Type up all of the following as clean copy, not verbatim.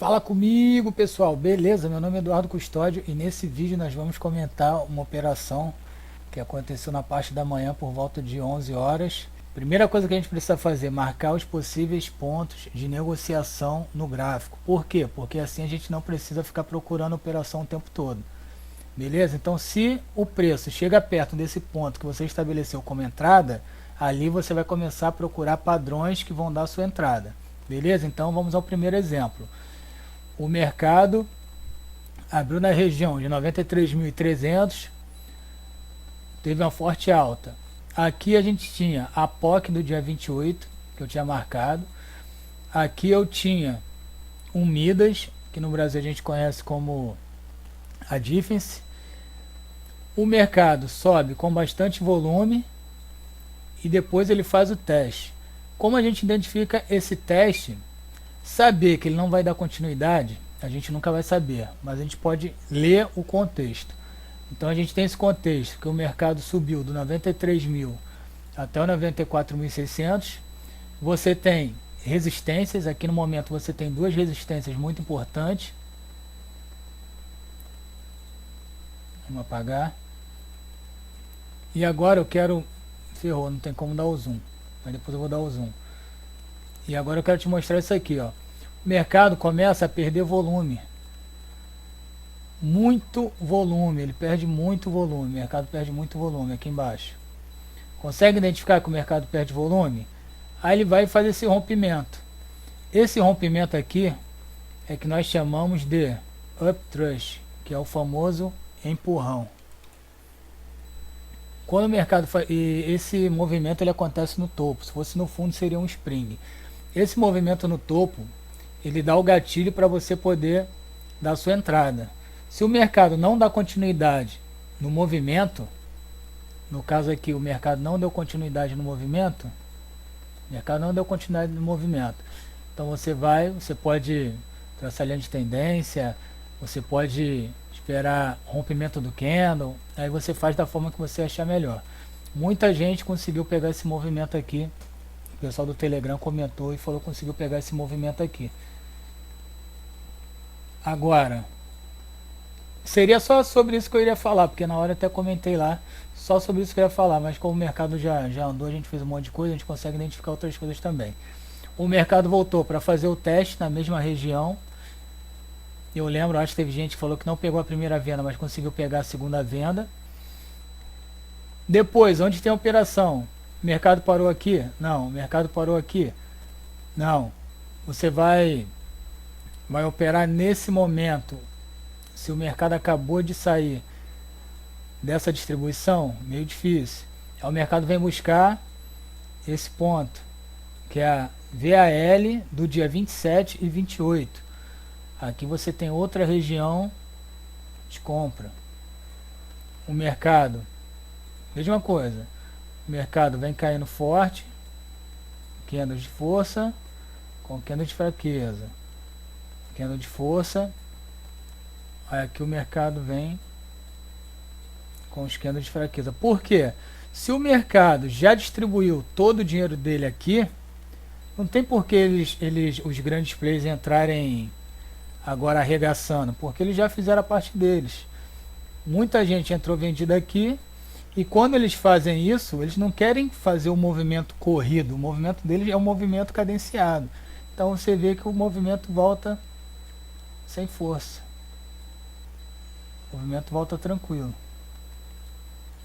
Fala comigo, pessoal. Beleza? Meu nome é Eduardo Custódio e nesse vídeo nós vamos comentar uma operação que aconteceu na parte da manhã por volta de 11 horas. Primeira coisa que a gente precisa fazer, marcar os possíveis pontos de negociação no gráfico. Por quê? Porque assim a gente não precisa ficar procurando a operação o tempo todo. Beleza? Então, se o preço chega perto desse ponto que você estabeleceu como entrada, ali você vai começar a procurar padrões que vão dar a sua entrada. Beleza? Então, vamos ao primeiro exemplo. O mercado abriu na região de 93.300, teve uma forte alta. Aqui a gente tinha a POC do dia 28, que eu tinha marcado. Aqui eu tinha um Midas, que no Brasil a gente conhece como a Defense. O mercado sobe com bastante volume e depois ele faz o teste. Como a gente identifica esse teste? Saber que ele não vai dar continuidade, a gente nunca vai saber, mas a gente pode ler o contexto. Então a gente tem esse contexto, que o mercado subiu do 93.000 até o 94.600. Você tem resistências, aqui no momento você tem duas resistências muito importantes. Vamos apagar. E agora eu quero... Ferrou, não tem como dar o zoom, mas depois eu vou dar o zoom. E agora eu quero te mostrar isso aqui, ó. O mercado começa a perder volume. Muito volume, ele perde muito volume. O mercado perde muito volume aqui embaixo. Consegue identificar que o mercado perde volume? Aí ele vai fazer esse rompimento. Esse rompimento aqui é que nós chamamos de upthrust, que é o famoso empurrão. Quando o mercado faz... E esse movimento ele acontece no topo. Se fosse no fundo seria um spring. Esse movimento no topo, ele dá o gatilho para você poder dar sua entrada. Se o mercado não dá continuidade no movimento, no caso aqui o mercado não deu continuidade no movimento, então você pode traçar linha de tendência, você pode esperar rompimento do candle, aí você faz da forma que você achar melhor. Muita gente conseguiu pegar esse movimento aqui. O pessoal do Telegram comentou e falou que conseguiu pegar esse movimento aqui. Agora, seria só sobre isso que eu iria falar, porque na hora eu até comentei lá, só sobre isso que eu ia falar, mas como o mercado já andou, a gente fez um monte de coisa, a gente consegue identificar outras coisas também. O mercado voltou para fazer o teste na mesma região. Eu lembro, acho que teve gente que falou que não pegou a primeira venda, mas conseguiu pegar a segunda venda. Depois, onde tem a operação? O mercado parou aqui? Não. O mercado parou aqui? Não. Você vai operar nesse momento. Se o mercado acabou de sair dessa distribuição, meio difícil. Aí o mercado vem buscar esse ponto, que é a VAL do dia 27 e 28. Aqui você tem outra região de compra. O mercado, mesma coisa. O mercado vem caindo forte, candle de força com candle de fraqueza, candle de força. Aí aqui o mercado vem com os candles de fraqueza. Por quê? Se o mercado já distribuiu todo o dinheiro dele aqui, não tem por que os grandes players entrarem agora arregaçando, porque eles já fizeram a parte deles. Muita gente entrou vendida aqui. E quando eles fazem isso, eles não querem fazer o movimento corrido. O movimento deles é um movimento cadenciado. Então você vê que o movimento volta sem força. O movimento volta tranquilo.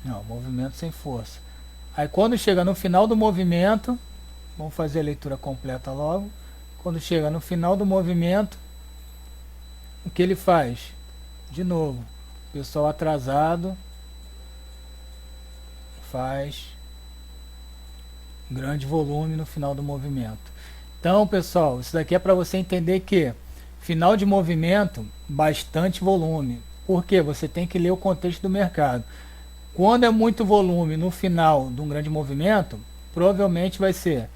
Não, movimento sem força. Aí quando chega no final do movimento, vamos fazer a leitura completa logo. Quando chega no final do movimento, o que ele faz? De novo, o pessoal atrasado faz grande volume no final do movimento. Então, pessoal, isso daqui é para você entender que final de movimento, bastante volume. Por quê? Você tem que ler o contexto do mercado. Quando é muito volume no final de um grande movimento, provavelmente vai ser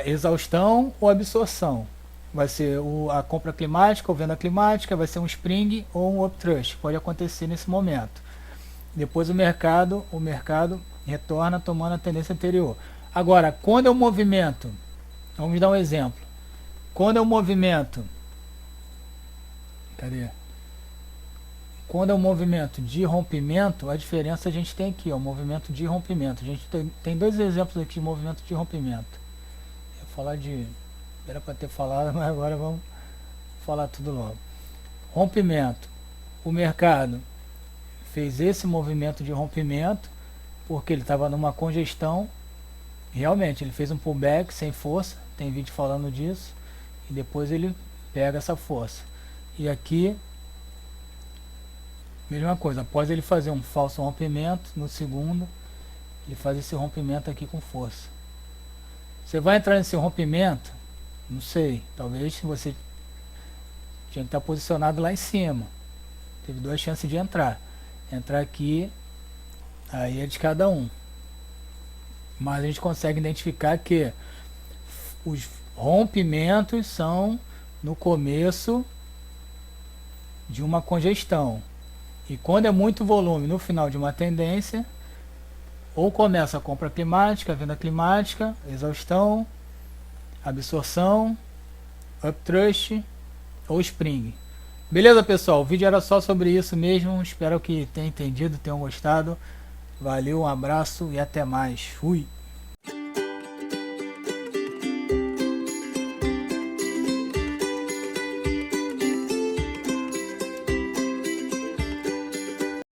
exaustão ou absorção. Vai ser a compra climática ou venda climática, vai ser um spring ou um upthrust. Pode acontecer nesse momento. Depois o mercado retorna tomando a tendência anterior. Agora, quando é um movimento, vamos dar um exemplo. Quando é um movimento Cadê? Quando é um movimento de rompimento, a diferença a gente tem aqui, ó, o movimento de rompimento. A gente tem dois exemplos aqui de movimento de rompimento. Eu vou falar de... Era para ter falado, mas agora vamos falar tudo logo. Rompimento. O mercado fez esse movimento de rompimento porque ele estava numa congestão. Realmente, ele fez um pullback sem força. Tem vídeo falando disso. E depois ele pega essa força. E aqui, mesma coisa. Após ele fazer um falso rompimento, no segundo, ele faz esse rompimento aqui com força. Você vai entrar nesse rompimento? Não sei. Talvez você tinha que estar posicionado lá em cima. Teve duas chances de entrar. Entrar aqui, aí é de cada um. Mas a gente consegue identificar que os rompimentos são no começo de uma congestão. E quando é muito volume no final de uma tendência, ou começa a compra climática, a venda climática, exaustão, absorção, uptrust ou spring. Beleza, pessoal? O vídeo era só sobre isso mesmo. Espero que tenham entendido, tenham gostado. Valeu, um abraço e até mais. Fui!